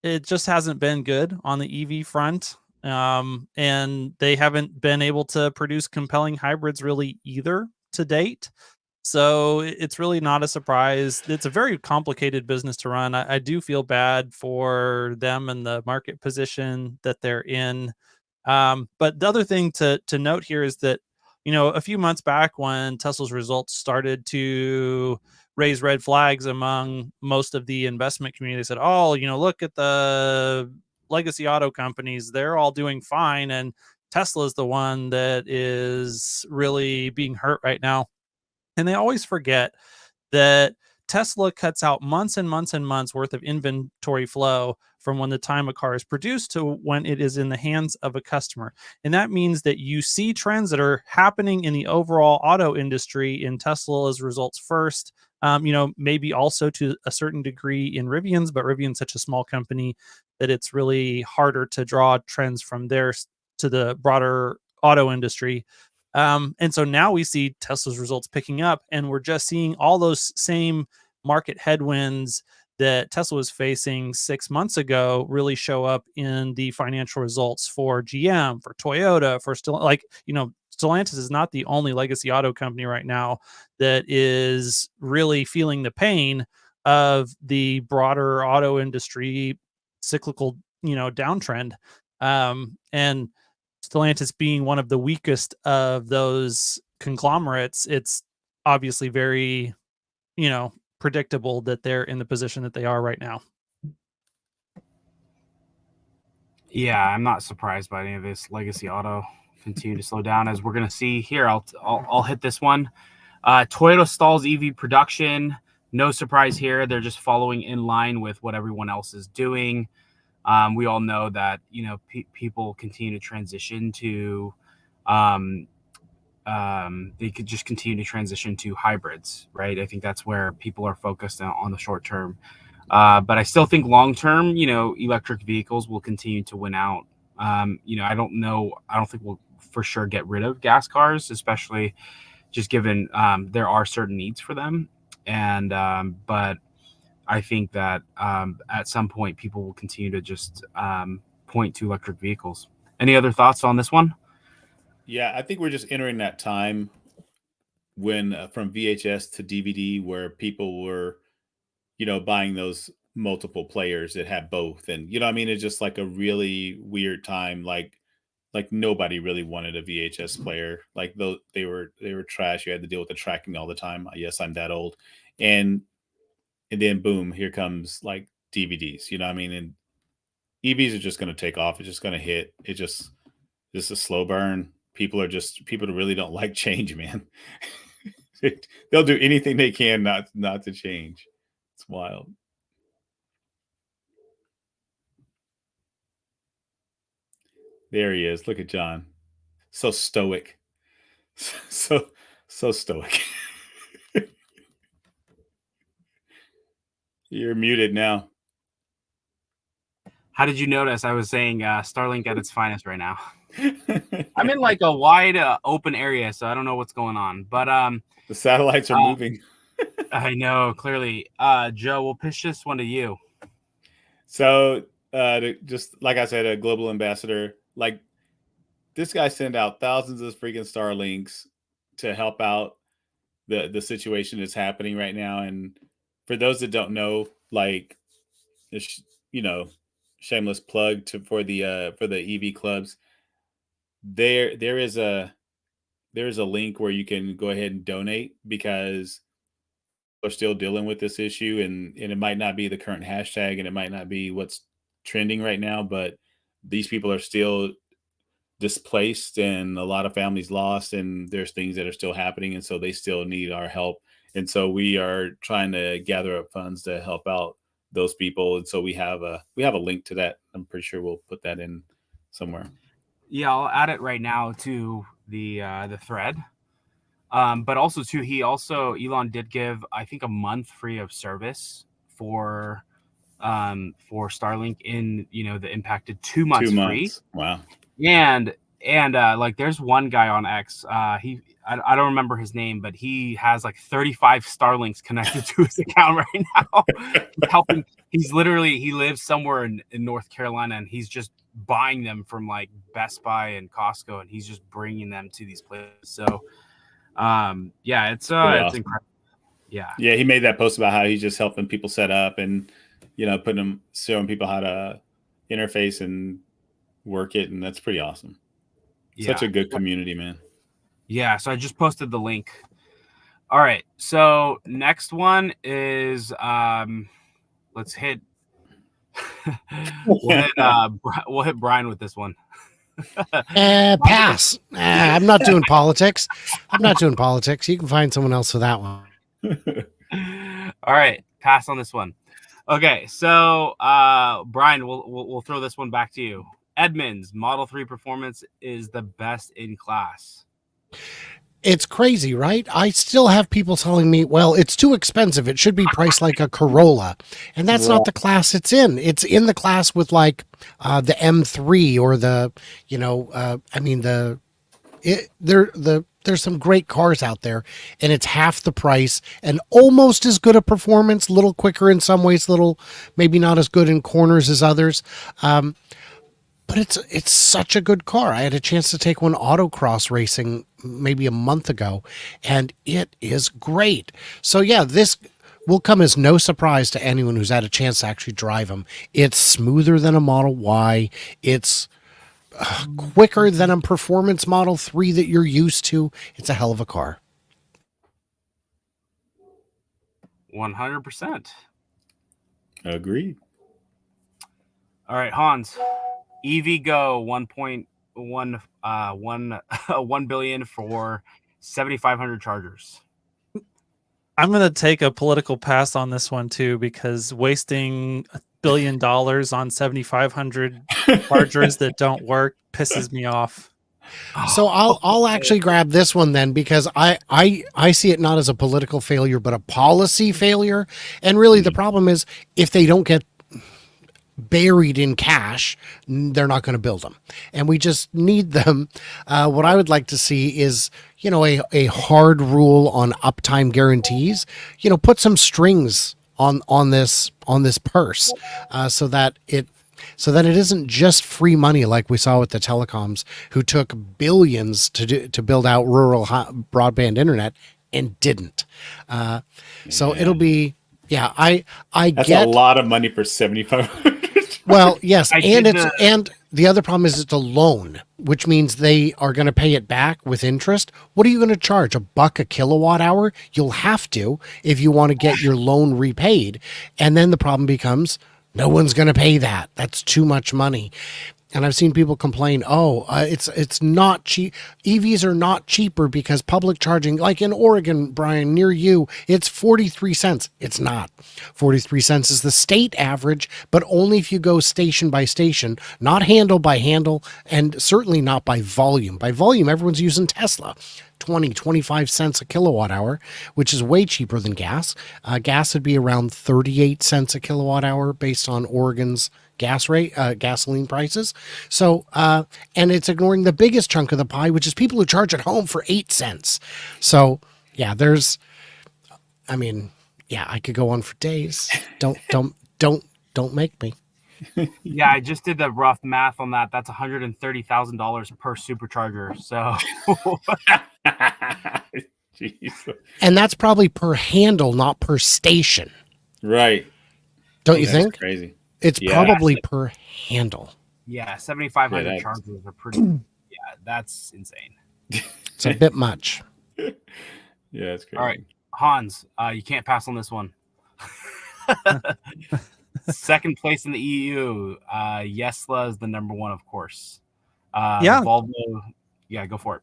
it just hasn't been good on the EV front. And they haven't been able to produce compelling hybrids really either to date. So it's really not a surprise. It's a very complicated business to run. I do feel bad for them and the market position that they're in. But the other thing to note here is that, a few months back when Tesla's results started to raise red flags among most of the investment community, they said, "Oh, look at the legacy auto companies; they're all doing fine, and Tesla's the one that is really being hurt right now." And they always forget that Tesla cuts out months and months and months worth of inventory flow from when the time a car is produced to when it is in the hands of a customer. And that means that you see trends that are happening in the overall auto industry in Tesla's results first. Maybe also to a certain degree in Rivian's, but Rivian's such a small company that it's really harder to draw trends from there to the broader auto industry. And so now we see Tesla's results picking up, and we're just seeing all those same market headwinds that Tesla was facing 6 months ago really show up in the financial results for GM, for Toyota, for Stellantis is not the only legacy auto company right now that is really feeling the pain of the broader auto industry cyclical, downtrend. And Stellantis being one of the weakest of those conglomerates, it's obviously very, predictable that they're in the position that they are right now. Yeah, I'm not surprised by any of this. Legacy auto continue to slow down, as we're going to see here. I'll hit this one. Toyota stalls EV production. No surprise here. They're just following in line with what everyone else is doing. We all know that people continue to transition to they could just continue to transition to hybrids, right? I think that's where people are focused on the short term. But I still think long term, electric vehicles will continue to win out. I don't know. I don't think we'll for sure get rid of gas cars, especially just given there are certain needs for them. And but I think that at some point people will continue to just point to electric vehicles. Any other thoughts on this one? Yeah, I think we're just entering that time when from VHS to DVD where people were, buying those multiple players that had both. And, it's just like a really weird time. Like nobody really wanted a VHS player. Like they were trash. You had to deal with the tracking all the time. Yes, I'm that old. And then boom, here comes like DVDs. And EVs are just going to take off. It's just going to hit. Just a slow burn. People really don't like change, man. They'll do anything they can not to change. It's wild. There he is. Look at John. So stoic. So stoic. You're muted now. How did you notice I was saying Starlink at its finest right now? I'm in like a wide open area, so I don't know what's going on. But the satellites are moving. I know, clearly. Joe, we'll pitch this one to you. So just like I said, a global ambassador, like this guy sent out thousands of freaking Starlinks to help out the situation that's happening right now. And for those that don't know, like, shameless plug for the EV clubs. There is a link where you can go ahead and donate because we're still dealing with this issue, and it might not be the current hashtag and it might not be what's trending right now, but these people are still displaced and a lot of families lost, and there's things that are still happening, and so they still need our help. And so we are trying to gather up funds to help out those people. And so we have a link to that. I'm pretty sure we'll put that in somewhere. Yeah, I'll add it right now to the thread. But also too, Elon did give, I think, a month free of service for Starlink in the impacted 2 months, 2 months free. Wow. And like there's one guy on X, I don't remember his name, but he has like 35 Starlinks connected to his account right now. Helping. He lives somewhere in North Carolina, and he's just buying them from like Best Buy and Costco, and he's just bringing them to these places. So Yeah, it's awesome. incredible. Yeah. Yeah, he made that post about how he's just helping people set up and, you know, showing people how to interface and work it, and that's pretty awesome. Such a good community, man. Yeah, so I just posted the link. All right, so next one is let's hit we'll hit Brian with this one. Pass. I'm not doing politics. I'm not doing politics. You can find someone else for that one. All right, pass on this one. Okay, so Brian, we'll throw this one back to you. Edmunds Model 3 performance is the best in class. It's crazy, right? I still have people telling me, well, it's too expensive. It should be priced like a Corolla. And that's not the class it's in. It's in the class with like the M3 or the, you know, there's some great cars out there, and it's half the price and almost as good a performance, a little quicker in some ways, maybe not as good in corners as others. But it's such a good car. I had a chance to take one autocross racing maybe a month ago, and it is great. So yeah, this will come as no surprise to anyone who's had a chance to actually drive them. It's smoother than a Model Y. It's quicker than a performance Model 3 that you're used to. It's a hell of a car. 100%. Agreed. All right, Hans. EVgo 1 billion for 7,500 chargers. I'm going to take a political pass on this one too, because wasting $1 billion on 7,500 chargers that don't work pisses me off. So I'll actually grab this one then, because I see it not as a political failure, but a policy failure. And really the problem is, if they don't get buried in cash, they're not going to build them, and we just need them. What I would like to see is, you know, a hard rule on uptime guarantees. You know, put some strings on this purse, so that it isn't just free money like we saw with the telecoms, who took billions to build out rural broadband internet and didn't. So it'll be, yeah, That's a lot of money for 7,500. Well, yes, and the other problem is it's a loan, which means they are going to pay it back with interest. What are you going to charge? $1 a kilowatt hour? You'll have to if you want to get your loan repaid. And then the problem becomes, no one's going to pay that. That's too much money. And I've seen people complain, it's not cheap. EVs are not cheaper because public charging, like in Oregon, Brian, near you, it's 43 cents. It's not. 43 cents is the state average, but only if you go station by station, not handle by handle, and certainly not by volume. By volume, everyone's using Tesla. 25 cents a kilowatt hour, which is way cheaper than gas. Gas would be around 38 cents a kilowatt hour based on Oregon's gasoline prices. So, and it's ignoring the biggest chunk of the pie, which is people who charge at home for 8 cents. So yeah, I could go on for days. Don't make me. Yeah, I just did the rough math on that. That's $130,000 per supercharger. So, Jeez. And that's probably per handle, not per station. Right. Don't you think? Crazy. It's probably per handle. Yeah, 7,500 chargers are pretty. Yeah, that's insane. It's a bit much. Yeah, it's crazy. All right, Hans, you can't pass on this one. Second place in the EU. Yesla is the number one, of course. Yeah. Volvo. Yeah, go for it.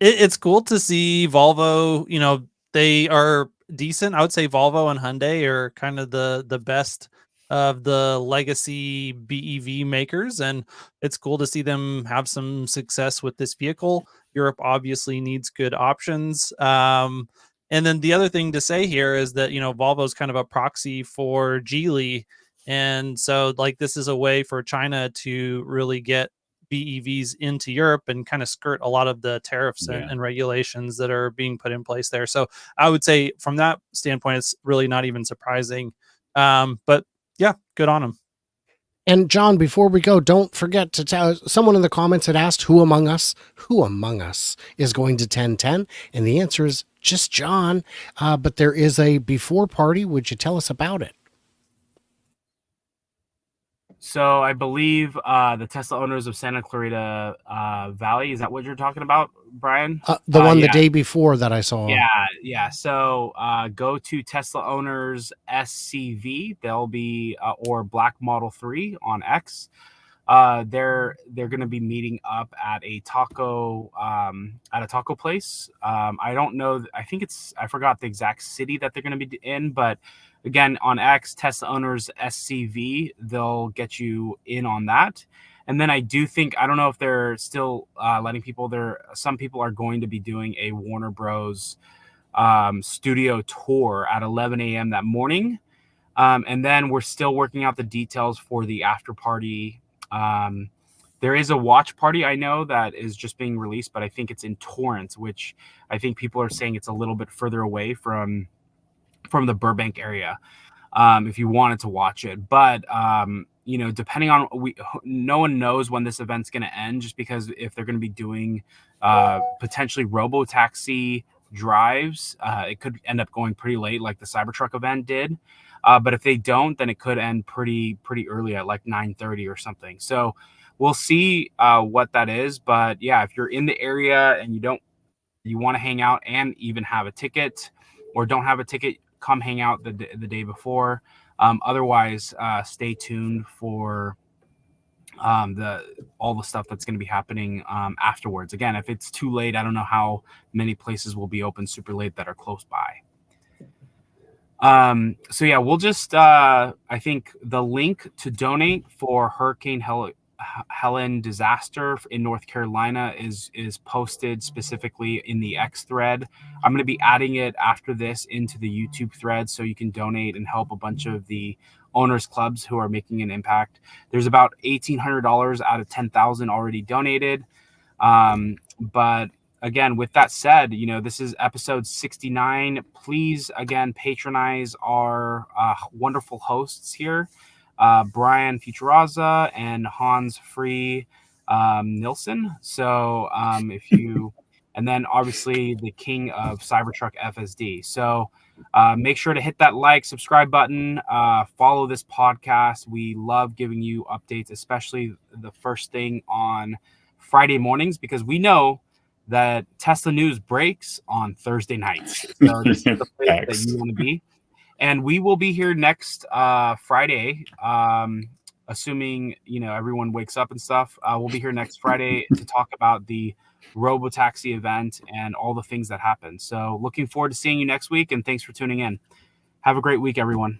It's cool to see Volvo. You know, they are decent. I would say Volvo and Hyundai are kind of the best of the legacy BEV makers, and it's cool to see them have some success with this vehicle. Europe obviously needs good options. And then the other thing to say here is that, you know, Volvo is kind of a proxy for Geely. And so like this is a way for China to really get BEVs into Europe and kind of skirt a lot of the tariffs and regulations that are being put in place there. So I would say from that standpoint, it's really not even surprising. But yeah, good on them. And John, before we go, don't forget to tell someone in the comments had asked who among us is going to 1010, and the answer is just John. But there is a before party. Would you tell us about it? So I believe the Tesla owners of Santa Clarita Valley, is that what you're talking about, Brian? The one yeah. the day before that I saw. Yeah. So go to Tesla owners SCV. They'll be or Black Model 3 on X. They're going to be meeting up at a taco place. I don't know. I forgot the exact city that they're going to be in, but again, on X, Tesla owners SCV, they'll get you in on that. And then I do think, I don't know if they're still letting people there. Some people are going to be doing a Warner Bros. Studio tour at 11 a.m. that morning. And then we're still working out the details for the after party. There is a watch party I know that is just being released, but I think it's in Torrance, which I think people are saying it's a little bit further away from the Burbank area. If you wanted to watch it, but depending on no one knows when this event's going to end, just because if they're going to be doing potentially robo-taxi drives, it could end up going pretty late, like the Cybertruck event did. But if they don't, then it could end pretty early at like 9:30 or something. So we'll see what that is. But yeah, if you're in the area and you want to hang out and even have a ticket, or don't have a ticket, come hang out the day before. Otherwise, stay tuned for all the stuff that's going to be happening afterwards. Again, if it's too late, I don't know how many places will be open super late that are close by. So yeah, we'll just I think the link to donate for Hurricane Helen disaster in North Carolina is posted specifically in the X thread. I'm going to be adding it after this into the YouTube thread, so you can donate and help a bunch of the owners clubs who are making an impact. There's about $1,800 out of 10,000 already donated. But again, with that said, this is episode 69. Please, again, patronize our wonderful hosts here, Brian FutureAza and Hans Free Nilsson. So if you, and then obviously the king of Cybertruck FSD. So make sure to hit that like, subscribe button, follow this podcast. We love giving you updates, especially the first thing on Friday mornings, because we know that Tesla news breaks on Thursday nights. So this is the place that you want to be. And we will be here next Friday, assuming everyone wakes up and stuff. We'll be here next Friday to talk about the Robotaxi event and all the things that happen. So looking forward to seeing you next week, and thanks for tuning in. Have a great week, everyone.